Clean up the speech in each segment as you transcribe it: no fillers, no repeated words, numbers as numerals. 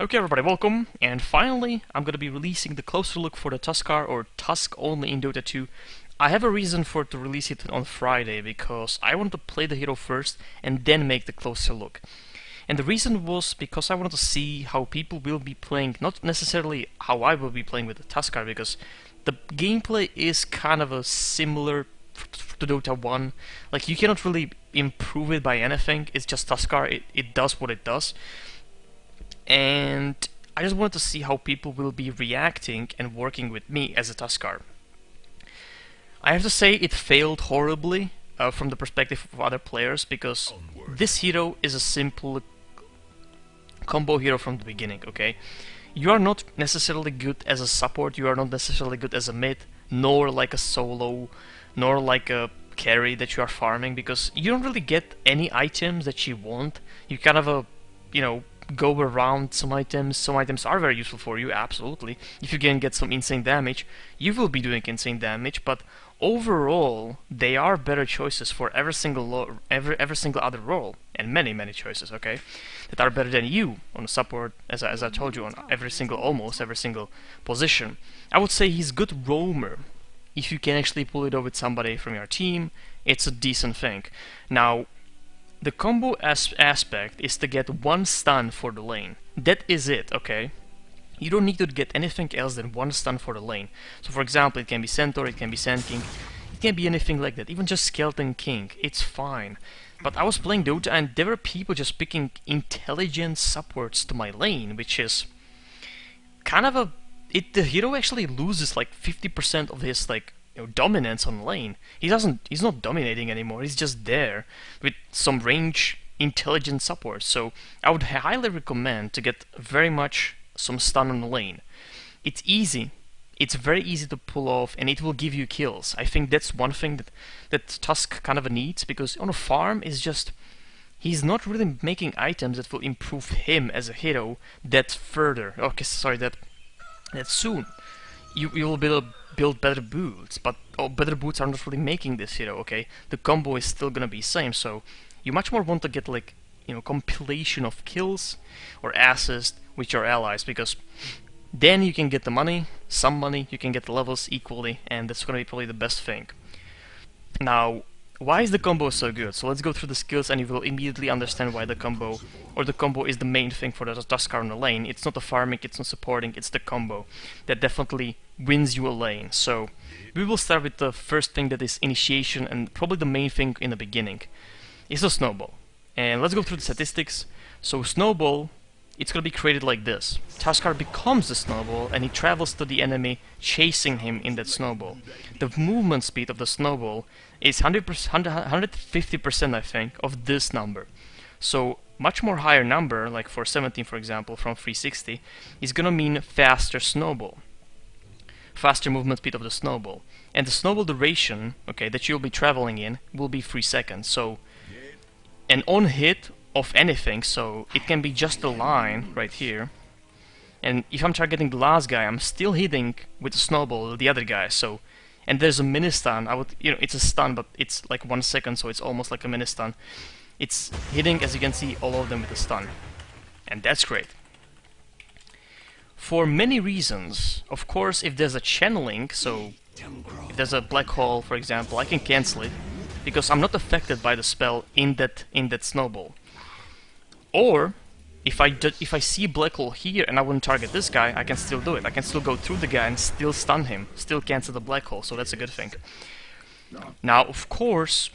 Okay everybody, welcome, and finally I'm gonna be releasing the closer look for the Tuskar or Tusk only in Dota 2. I have a reason for to release it on Friday, because I want to play the hero first and then make the closer look. And the reason was because I wanted to see how people will be playing, not necessarily how I will be playing with the Tuskar, because the gameplay is kind of a similar to Dota 1. Like, you cannot really improve it by anything, it's just Tuskar, it does what it does. And I just wanted to see how people will be reacting and working with me as a Tuskar. I have to say it failed horribly from the perspective of other players, because this hero is a simple combo hero from the beginning, okay? You are not necessarily good as a support, you are not necessarily good as a mid, nor like a solo, nor like a carry that you are farming, because you don't really get any items that you want. You kind of go around some items. Some items are very useful for you, absolutely. If you can get some insane damage, you will be doing insane damage, but overall they are better choices for every single other role, and many choices, okay, that are better than you on support, as I told you, on almost every single position. I would say he's good roamer. If you can actually pull it off with somebody from your team, it's a decent thing. Now, the combo aspect is to get one stun for the lane. That is it, okay? You don't need to get anything else than one stun for the lane. So for example, it can be Centaur, it can be Sand King, it can be anything like that, even just Skeleton King, it's fine. But I was playing Dota and there were people just picking intelligent supports to my lane, which is kind of a... the hero actually loses like 50% of his dominance on lane. He's not dominating anymore, he's just there with some range intelligent support. So I would highly recommend to get very much some stun on the lane. It's easy, it's very easy to pull off, and it will give you kills. I think that's one thing that Tusk kind of needs, because on a farm is just... he's not really making items that will improve him as a hero that further. Okay, sorry, that soon. You will build better boots, but better boots are not really making this hero, okay? The combo is still gonna be same, so you much more want to get compilation of kills or assists with your allies, because then you can get the money, you can get the levels equally, and that's gonna be probably the best thing. Now, why is the combo so good? So let's go through the skills and you will immediately understand why the combo is the main thing for the Tuskar on the lane. It's not the farming, it's not supporting, it's the combo that definitely wins you a lane. So we will start with the first thing, that is initiation, and probably the main thing in the beginning is the snowball. And let's go through the statistics. So snowball, it's gonna be created like this. Tuskar becomes the snowball and he travels to the enemy, chasing him in that snowball. The movement speed of the snowball is 150%, I think, of this number. So much more higher number, like for 17 for example, from 360, is gonna mean faster snowball. Faster movement speed of the snowball. And the snowball duration, okay, that you'll be traveling in will be 3 seconds. So an on hit of anything, so it can be just a line right here, and if I'm targeting the last guy, I'm still hitting with the snowball the other guy. So, and there's a mini stun. It's a stun, but it's like 1 second, so it's almost like a mini stun. It's hitting, as you can see, all of them with a stun, and that's great. For many reasons, of course, if there's a channeling, so if there's a black hole, for example, I can cancel it because I'm not affected by the spell in that snowball. Or if I see a black hole here and I want to target this guy, I can still do it. I can still go through the guy and still stun him, still cancel the black hole, so that's a good thing. Now, of course,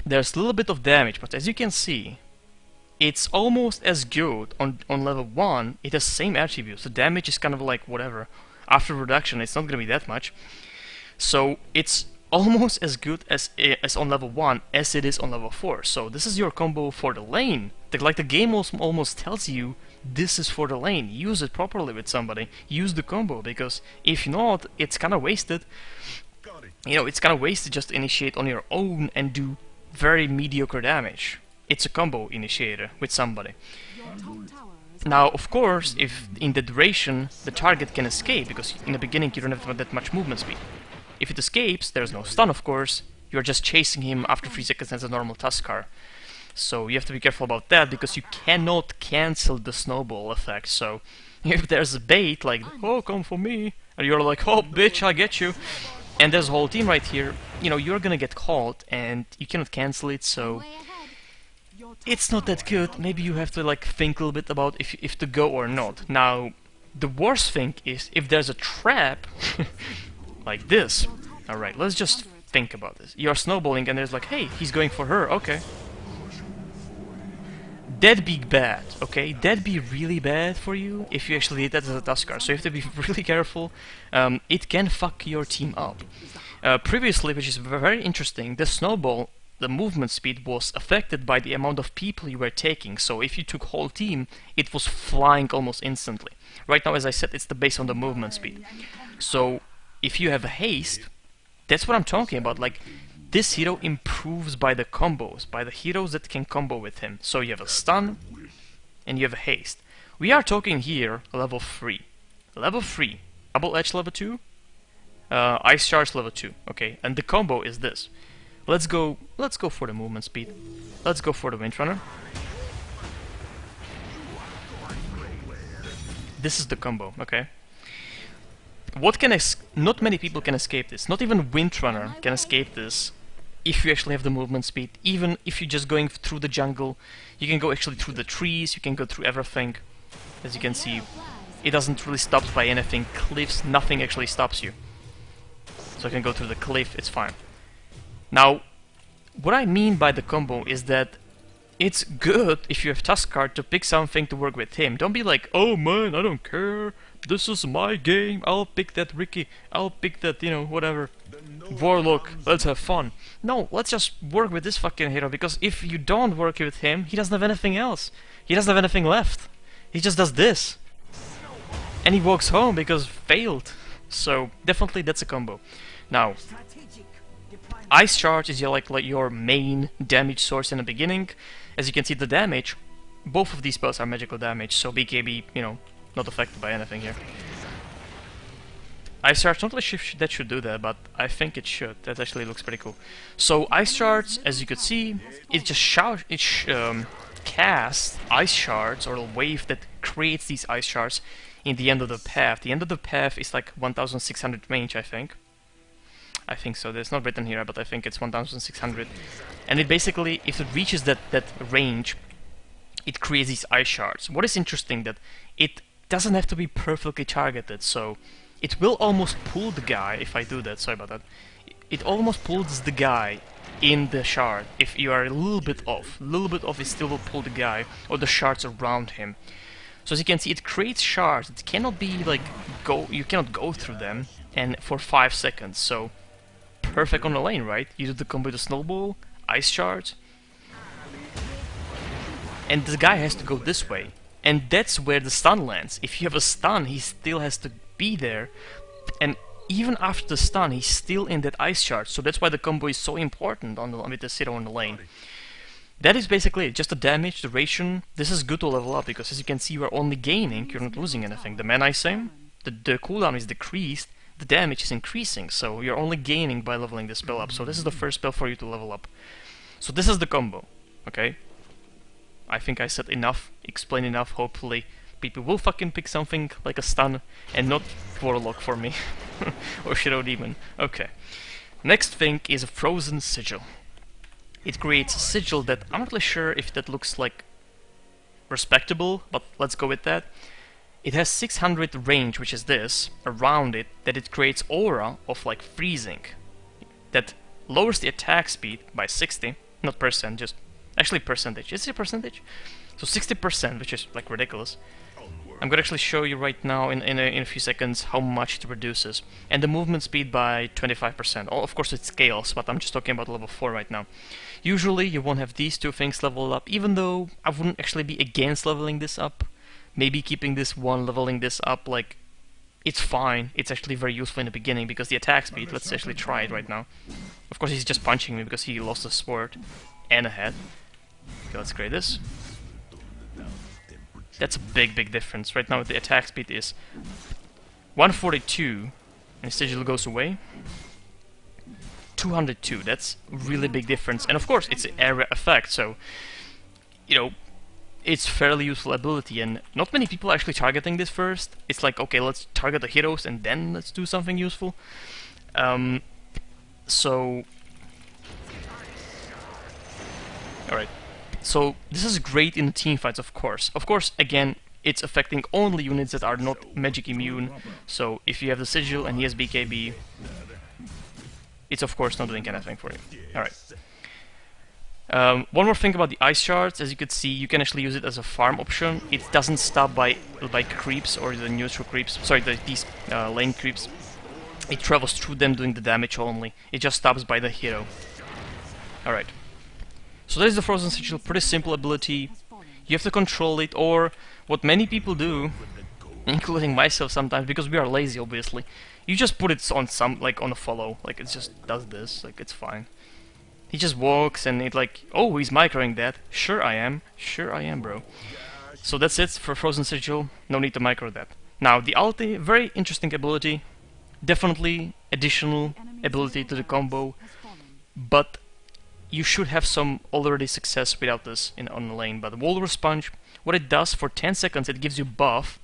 there's a little bit of damage, but as you can see, it's almost as good on level 1. It has same attributes. The damage is kind of like whatever. After reduction, it's not gonna be that much. So it's almost as good as on level 1 as it is on level 4. So this is your combo for the lane. Like the game almost tells you this is for the lane. Use it properly with somebody. Use the combo, because if not, it's kind of wasted. It's kind of wasted just to initiate on your own and do very mediocre damage. It's a combo initiator with somebody. Now, of course, if in the duration the target can escape, because in the beginning you don't have that much movement speed. If it escapes, there's no stun, of course. You're just chasing him after 3 seconds as a normal Tuskar. So you have to be careful about that, because you cannot cancel the snowball effect. So if there's a bait like, oh, come for me, and you're like, oh, bitch, I get you, and there's a whole team right here, you know, you're gonna get caught, and you cannot cancel it, so it's not that good. Maybe you have to like think a little bit about if to go or not. Now, the worst thing is if there's a trap like this. Alright, let's just think about this. You're snowballing and there's like, hey, he's going for her, okay. That'd be bad, okay? That'd be really bad for you if you actually did that as a Tuskar, so you have to be really careful. It can fuck your team up. Previously, which is very interesting, the snowball, the movement speed was affected by the amount of people you were taking, so if you took whole team, it was flying almost instantly. Right now, as I said, it's based on the movement speed. So, if you have a haste, that's what I'm talking about, like, this hero improves by the combos, by the heroes that can combo with him. So you have a stun, and you have a haste. We are talking here level 3. Level 3, double edge level 2, ice charge level 2, okay, and the combo is this. Let's go for the movement speed. Let's go for the Windrunner. This is the combo, okay? What can not many people can escape this. Not even Windrunner can escape this if you actually have the movement speed. Even if you're just going through the jungle, you can go actually through the trees, you can go through everything. As you can see, it doesn't really stop by anything. Cliffs, nothing actually stops you. So you can go through the cliff, it's fine. Now, what I mean by the combo is that it's good if you have Tuskar to pick something to work with him. Don't be like, oh man, I don't care, this is my game, I'll pick that Ricky, I'll pick that, you know, whatever, Warlock, let's have fun. No, let's just work with this fucking hero, because if you don't work with him, he doesn't have anything else. He doesn't have anything left. He just does this. And he walks home because failed. So, definitely that's a combo. Now, Ice Charge is like your main damage source in the beginning. As you can see, the damage, both of these spells are magical damage, so BKB, you know, not affected by anything here. Ice Charge, not really sure if that should do that, but I think it should. That actually looks pretty cool. So Ice Charge, as you could see, it just casts Ice Shards, or a wave that creates these Ice Shards in the end of the path. The end of the path is like 1600 range, I think. I think so. It's not written here, but I think it's 1600. And it basically, if it reaches that range, it creates these Ice Shards. What is interesting that it doesn't have to be perfectly targeted, so it will almost pull the guy, if I do that, sorry about that. It almost pulls the guy in the shard. If you are a little bit off, it still will pull the guy, or the shards around him. So as you can see, it creates shards. It cannot be like, you cannot go through them, and for 5 seconds, so perfect on the lane, right? You do the combo with the snowball, ice charge, and the guy has to go this way, and that's where the stun lands. If you have a stun, he still has to be there, and even after the stun, he's still in that ice charge. So that's why the combo is so important on with the hero on the lane. That is basically it. Just the damage, duration. This is good to level up, because as you can see, you are only gaining, you're not losing anything. The mana is same, the cooldown is decreased, the damage is increasing, so you're only gaining by leveling this spell up. So this is the first spell for you to level up. So this is the combo, okay? I think I said enough, explained enough. Hopefully people will fucking pick something like a stun and not Warlock for me. Or Shadow Demon. Okay. Next thing is a Frozen Sigil. It creates a sigil that I'm not really sure if that looks like respectable, but let's go with that. It has 600 range, which is this, around it, that it creates aura of like freezing. That lowers the attack speed by 60, not percent, just actually percentage. Is it a percentage? So 60%, which is like ridiculous. I'm gonna actually show you right now in a few seconds how much it reduces. And the movement speed by 25%. Oh, of course it scales, but I'm just talking about level 4 right now. Usually you won't have these two things leveled up, even though I wouldn't actually be against leveling this up. Maybe keeping this one, leveling this up, like, it's fine. It's actually very useful in the beginning, because the attack speed, let's actually try it right now. Of course he's just punching me because he lost a sword and a head. Okay, let's create this. That's a big difference. Right now the attack speed is 142, and the sigil goes away. 202, that's a really big difference. And of course it's an area effect, so you know, it's fairly useful ability, and not many people are actually targeting this first. It's like, okay, let's target the heroes and then let's do something useful. So, alright. So, this is great in team fights, of course. Of course, again, it's affecting only units that are not magic immune. So, if you have the Sigil and he has BKB, it's of course not doing anything for you. Alright. One more thing about the ice shards, as you could see, you can actually use it as a farm option. It doesn't stop by creeps or the neutral creeps, sorry, these lane creeps. It travels through them doing the damage only. It just stops by the hero. Alright. So that is the Frozen Sigil, pretty simple ability. You have to control it, or what many people do, including myself sometimes, because we are lazy obviously, you just put it on on a follow, like it just does this, like it's fine. He just walks and it like, oh, he's microing that. Sure I am, bro. So that's it for Frozen Sigil, no need to micro that. Now the ulti, very interesting ability, definitely additional ability to the combo, but you should have some already success without this on the lane. But the Walrus Punch, what it does for 10 seconds, it gives you buff,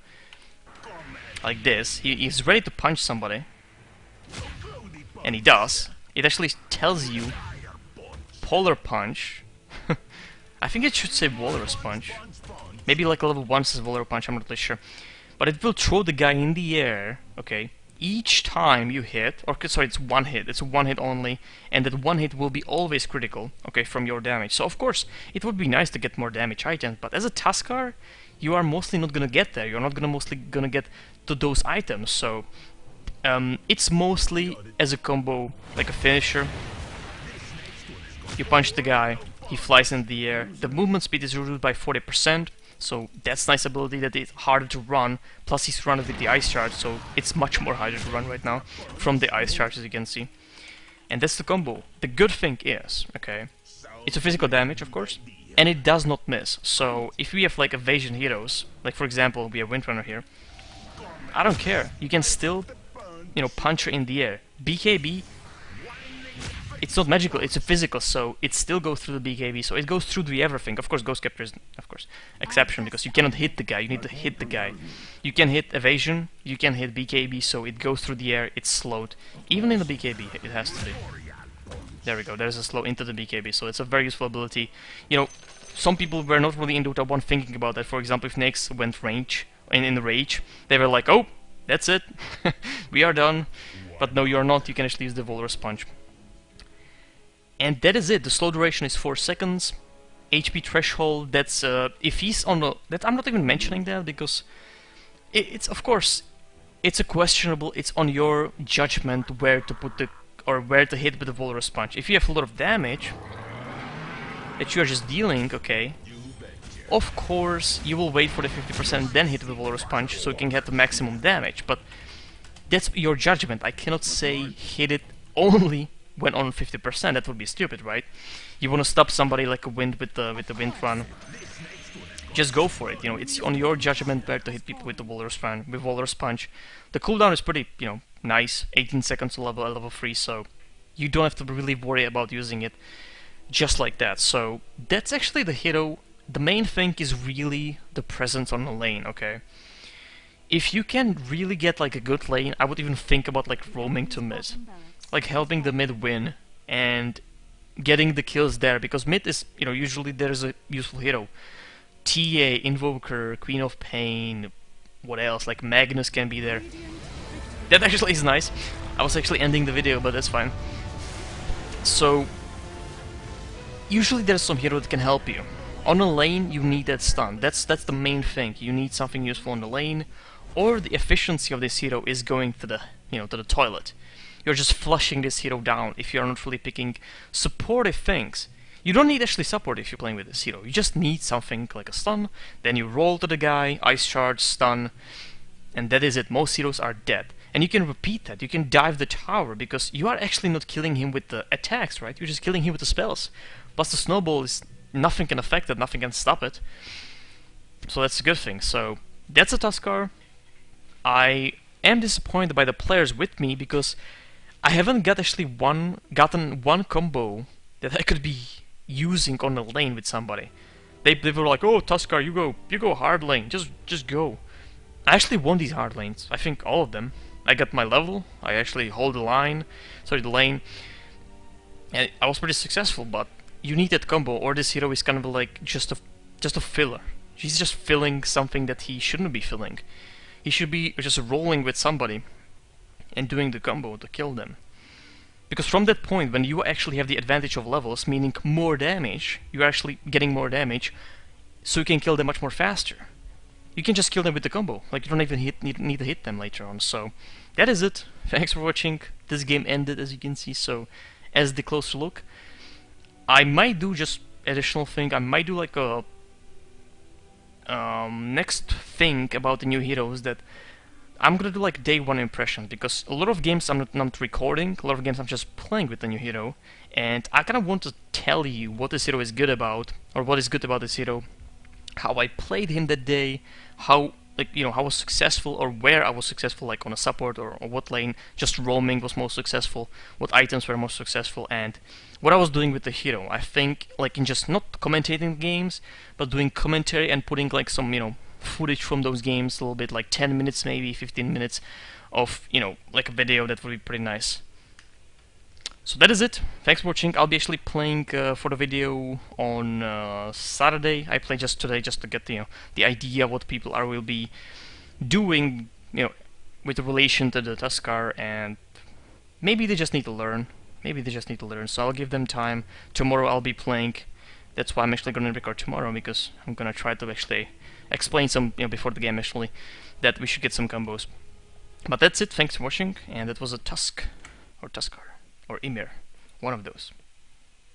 like this. He's ready to punch somebody, and he does. It actually tells you Polar Punch. I think it should say Walrus Punch. Maybe like level 1 says Walrus Punch, I'm not really sure. But it will throw the guy in the air, okay, each time you hit, or sorry, it's one hit, it's one hit only, and that one hit will be always critical, okay, from your damage. So of course, it would be nice to get more damage items, but as a Tuskar, you are mostly not gonna get there, you're not mostly gonna get to those items, so it's mostly as a combo, like a finisher. You punch the guy, he flies in the air, the movement speed is reduced by 40%, so that's nice ability, that it's harder to run, plus he's running with the ice charge, so it's much more harder to run right now from the ice charge, as you can see. And that's the combo. The good thing is, okay, it's a physical damage, of course, and it does not miss. So if we have like evasion heroes, like for example we have Windrunner here, I don't care, you can still, you know, punch her in the air. BKB, it's not magical, it's a physical, so it still goes through the BKB, so it goes through the everything. Of course, Ghost Capture is, of course, exception, because you cannot hit the guy, you need to hit the guy. You can hit evasion, you can hit BKB, so it goes through the air, it's slowed. Even in the BKB, it has to be. There we go, there's a slow into the BKB, so it's a very useful ability. You know, some people were not really in Dota 1 thinking about that. For example, if Nyx went in rage, they were like, oh, that's it, we are done. But no, you are not, you can actually use the Walrus Punch. And that is it. The slow duration is 4 seconds. HP threshold, that's if he's on the... I'm not even mentioning that because it's of course it's a questionable. It's on your judgment where to put where to hit with the Walrus Punch. If you have a lot of damage that you are just dealing, okay, of course you will wait for the 50% then hit with the Walrus Punch so you can get the maximum damage. But that's your judgment. I cannot say hit it only when on 50%, that would be stupid, right? You want to stop somebody like a wind with the wind run. Just go for it, you know, it's on your judgment where to hit people with the Walrus Punch. The cooldown is pretty, you know, nice, 18 seconds to level 3, so you don't have to really worry about using it just like that. So that's actually the hero. The main thing is really the presence on the lane, okay? If you can really get like a good lane, I would even think about like roaming to mid. Like helping the mid win and getting the kills there, because mid is, you know, usually there's a useful hero. TA, Invoker, Queen of Pain, what else, like Magnus can be there. That actually is nice. I was actually ending the video, but that's fine. So usually there's some hero that can help you. On a lane you need that stun, that's the main thing. You need something useful on the lane, or the efficiency of this hero is going to the, you know, to the toilet. You're just flushing this hero down if you're not really picking supportive things. You don't need actually support if you're playing with this hero. You just need something like a stun, then you roll to the guy, ice charge, stun, and that is it. Most heroes are dead. And you can repeat that, you can dive the tower, because you are actually not killing him with the attacks, right? You're just killing him with the spells. Plus the snowball is, nothing can affect it, nothing can stop it. So that's a good thing. So that's a Tuskar. I am disappointed by the players with me, because I haven't gotten one combo that I could be using on the lane with somebody. They were like, oh, Tuskar, you go hard lane, just go. I actually won these hard lanes. I think all of them. I got my level. I actually hold the lane, and I was pretty successful. But you need that combo, or this hero is kind of like just a filler. He's just filling something that he shouldn't be filling. He should be just rolling with somebody and doing the combo to kill them. Because from that point, when you actually have the advantage of levels, meaning more damage, you're actually getting more damage, so you can kill them much more faster. You can just kill them with the combo. Like, you don't even need to hit them later on. So, that is it. Thanks for watching. This game ended, as you can see. So, as the closer look, I might do just additional thing. I might do like a next thing about the new heroes that I'm gonna do like day one impression, because a lot of games I'm not recording, a lot of games I'm just playing with the new hero, and I kind of want to tell you what this hero is good about, or what is good about this hero, how I played him that day, how how I was successful, or where I was successful, like on a support or what lane, just roaming was most successful, what items were most successful, and what I was doing with the hero. I think like in just not commentating games, but doing commentary and putting like some footage from those games, a little bit like 10 minutes, maybe 15 minutes of like a video, that would be pretty nice. So that is it. Thanks for watching. I'll be actually playing for the video on Saturday. I played just today just to get the idea what people will be doing with relation to the Tuskar, and maybe they just need to learn. So I'll give them time. Tomorrow I'll be playing. That's why I'm actually going to record tomorrow, because I'm going to try to actually explain some before the game actually, that we should get some combos. But that's it. Thanks for watching, and that was a Tusk or Tuskar or Ymir, one of those.